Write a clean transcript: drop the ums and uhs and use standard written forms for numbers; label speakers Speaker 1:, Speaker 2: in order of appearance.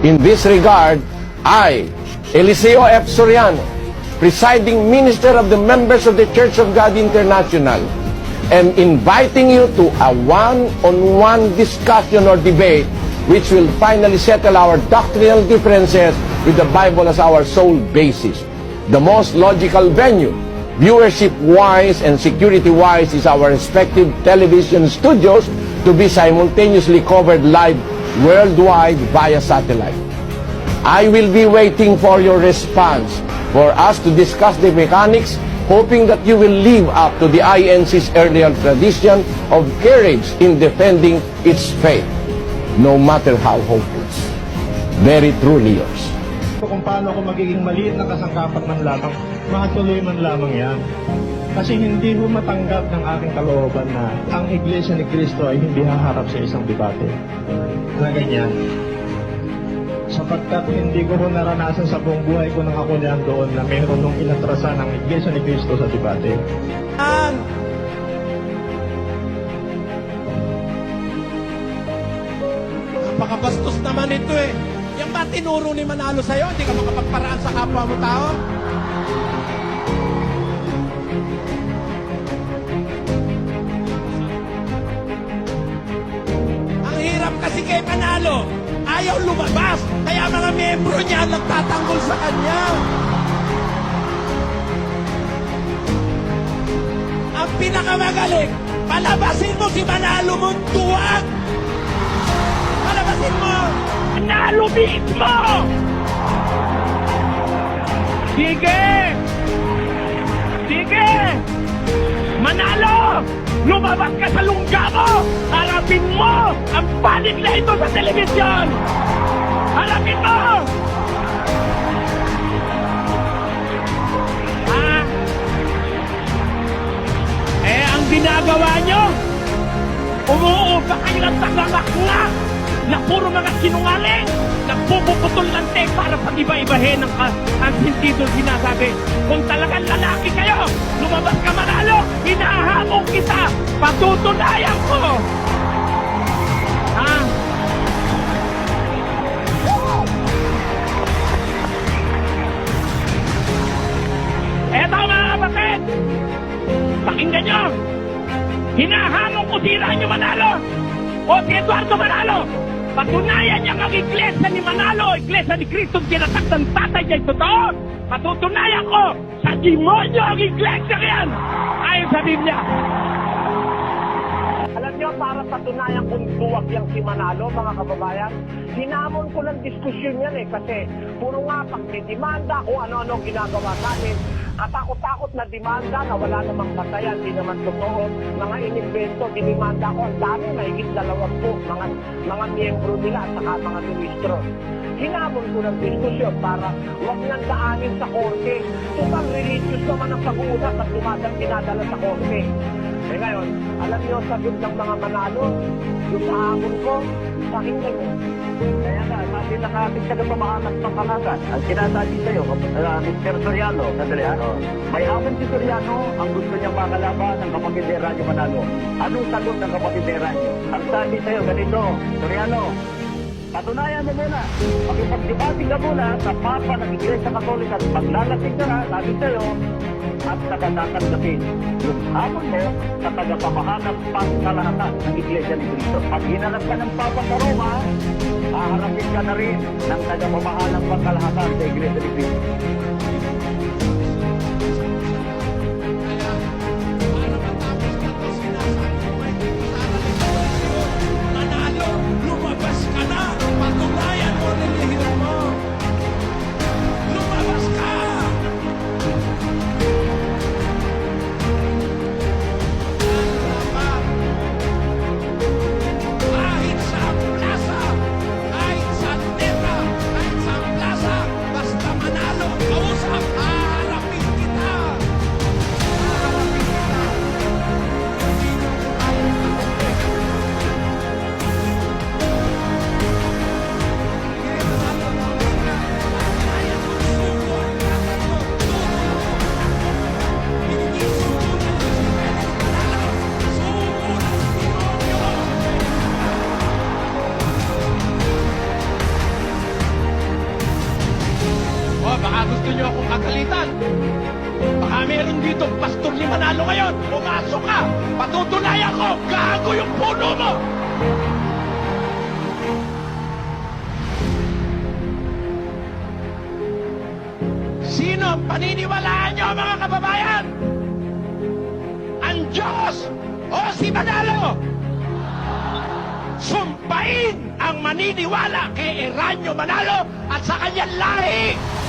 Speaker 1: In this regard, I, Eliseo F. Soriano, presiding minister of the members of the Church of God International, am inviting you to a one-on-one discussion or debate which will finally settle our doctrinal differences with the Bible as our sole basis. The most logical venue, viewership-wise and security-wise, is our respective television studios to be simultaneously covered live worldwide via satellite. I will be waiting for your response for us to discuss the mechanics, hoping that you will live up to the INC's earlier tradition of courage in defending its faith, no matter how hopeless. Very truly yours.
Speaker 2: Kung paano ako magiging maliit na kasangkapan man lamang, makatuloy man lamang yan. Kasi hindi ko matanggap ng aking kalooban na ang Iglesia ni Cristo ay hindi haharap sa isang debate na ganyan. Sapagkat hindi ko naranasan sa buong buhay ko nang ako niyan doon na mayroon nung inatrasan ng Iglesia ni Cristo sa debate.
Speaker 3: Napakabastos naman ito eh. Yan ba tinuro ni Manalo sa'yo? Hindi ka makapagparaan sa kapwa mo tao? Ang hirap kasi kay Manalo. Ayaw lumabas. Kaya mga miyembro niya nagtatanggol sa kanya. Ang pinakamagaling, palabasin mo si Manalo mong tuwag. Palabasin mo. Manalo mismo! Sige! Sige! Manalo! Lumabas ka sa lungga mo! Harapin mo ang panig na ito sa telebisyon! Harapin mo! Ang ginagawa nyo, umuupa kayo ng tagamakla na puro mga sinungaling, nagpupuputol ng tape para pag-iba-ibahin ang sentido sinasabi. Kung talagang lalaki kayo, lumabas ka Manalo, hinahamon kita, patutunayan ko. Eto mga kapatid, pakinggan nyo, hinahamon ko sila nyo Manalo, o si Eduardo Manalo. Patunayan niya ang iglesia ni Manalo, iglesia ni Cristo, tinatak ng tatay niya, totoo. Patutunayan ko, sa demonyo ang iglesia yan, ayon sa Biblia.
Speaker 4: Alam niyo, para patunayan kung duwag yang si Manalo, mga kababayan, hinamon ko ng diskusyon yan kasi puro nga pag may demanda kung ano-ano ginagawa sa amin. Katakot-takot na demanda na wala namang batayan, di naman totoo. Mga inimbento, dinimanda ko, ang dami, mahigit 20 mga miyembro nila at saka mga ministro. Hinamon ko ng diskusyon para huwag nang daanin sa korte. Total religious naman ang pag-uusap at dinadala sa korte. Eh ngayon, alam niyo, sagot ng mga Manalo, yung pahamon ko, pakinggan niyo. Kaya nga, sabi nakapit ka na pamahanas ng panghasan. Ang sinasabi sa'yo, Mr. Soriano, sandali may hamon si Soriano, ang gusto niyang makalaban ng kapatid ni Ranyo Manalo. Anong sagot ng kapatid ni Ranyo? Ang sabi sa'yo, ganito, Soriano, patunayan mo muna, makipagdebate ka muna sa Papa ng Iglesia Katolika at maglalasing ka na, sabi sa'yo, at nakatatanggapin yung hamon mo sa tagapamahanap pangkalahatan ng Iglesia ni Cristo. Pag hinanap ka ng Papa sa Roma, haharapin ka na rin ng tagapamahanap pangkalahatan sa Iglesia ni Cristo.
Speaker 3: Manalo, lumabas ka na! Patunayan mo relihiyon mo! Lumabas ka! Kahit sa plaza, kahit sa teta, kahit sa plaza, basta Manalo, kausap niyo akong kagalitan. Baka meron dito Pastor ni Manalo ngayon. Pumasok ka! Patutunayan ko! Gago yung puno mo! Sino ang paniniwalaan niyo, mga kababayan? Ang Diyos o si Manalo? Sumpain ang maniniwala kay Eranio Manalo at sa kanyang lahi!